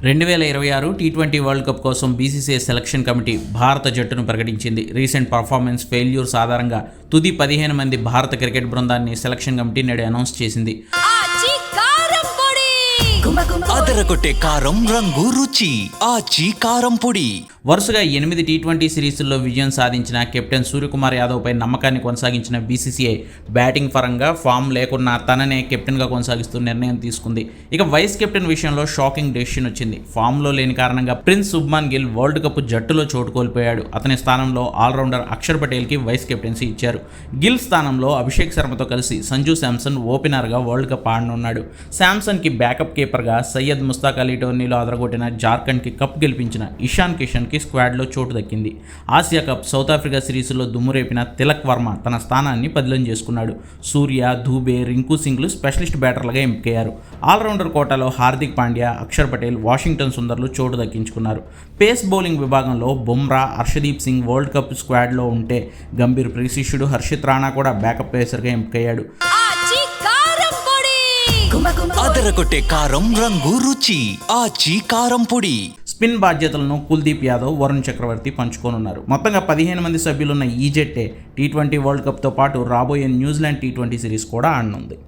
2026 T20 world cup కోసం BCCI selection committee భారత జట్టును ప్రకటించింది. రీసెంట్ పర్ఫార్మెన్స్, ఫెయిల్యూర్స్ ఆధారంగా తుది 15 మంది భారత క్రికెట్ బృందాన్ని సెలక్షన్ కమిటీ నేడు అనౌన్స్ చేసింది. అదరగొట్టే కారం రంగు రుచి ఆచి కారం పొడి. వరుసగా 8 టీ20 సిరీస్ల్లో విజయం సాధించిన కెప్టెన్ సూర్యకుమార్ యాదవ్పై నమ్మకాన్ని కొనసాగించిన బీసీసీఐ బ్యాటింగ్ పరంగా ఫామ్ లేకున్నా తననే కెప్టెన్గా కొనసాగిస్తూ నిర్ణయం తీసుకుంది. ఇక వైస్ కెప్టెన్ విషయంలో షాకింగ్ డెసిషన్ వచ్చింది. ఫామ్లో లేని కారణంగా prince Shubman Gill world cup జట్టులో చోటు కోల్పోయాడు. అతని స్థానంలో ఆల్రౌండర్ అక్షర్ పటేల్కి వైస్ కెప్టెన్సీ ఇచ్చారు. గిల్ స్థానంలో అభిషేక్ శర్మతో కలిసి సంజు శాంసన్ ఓపెనర్గా world cup ఆడనున్నాడు. శాంసన్కి backup కీపర్గా Syed Mushtaq Ali టోర్నీలో అదరగొట్టిన జార్ఖండ్కి కప్ గెలిపించిన ఇషాన్ కిషన్కి స్క్వాడ్లో చోటు దక్కింది. ఆసియా కప్, సౌత్ ఆఫ్రికా సిరీస్లో దుమ్మురేపిన తిలక్ వర్మ తన స్థానాన్ని పదిలం చేసుకున్నాడు. సూర్య, ధూబే, రింకు సింగ్లు స్పెషలిస్ట్ బ్యాటర్లుగా ఎంపికయ్యారు. ఆల్రౌండర్ కోటాలో హార్దిక్ పాండ్యా, అక్షర్ పటేల్, వాషింగ్టన్ సుందర్లు చోటు దక్కించుకున్నారు. పేస్ బౌలింగ్ విభాగంలో బుమ్రా, హర్షదీప్ సింగ్ వరల్డ్ కప్ స్క్వాడ్లో ఉంటే గంభీర్ ప్రీశిష్యుడు హర్షిత్ రాణా కూడా బ్యాకప్ పేసర్గా ఎంపికయ్యాడు. అదరగొట్టే కారం రంగు రుచి ఆచి కారం పొడి. స్పిన్ బాధ్యతలను కుల్దీప్ యాదవ్, వరుణ్ చక్రవర్తి పంచుకోనున్నారు. మొత్తంగా 15 మంది సభ్యులున్న ఈ జట్టే టీ20 వరల్డ్ కప్తో పాటు రాబోయే న్యూజిలాండ్ టీ20 సిరీస్ కూడా ఆడనుంది.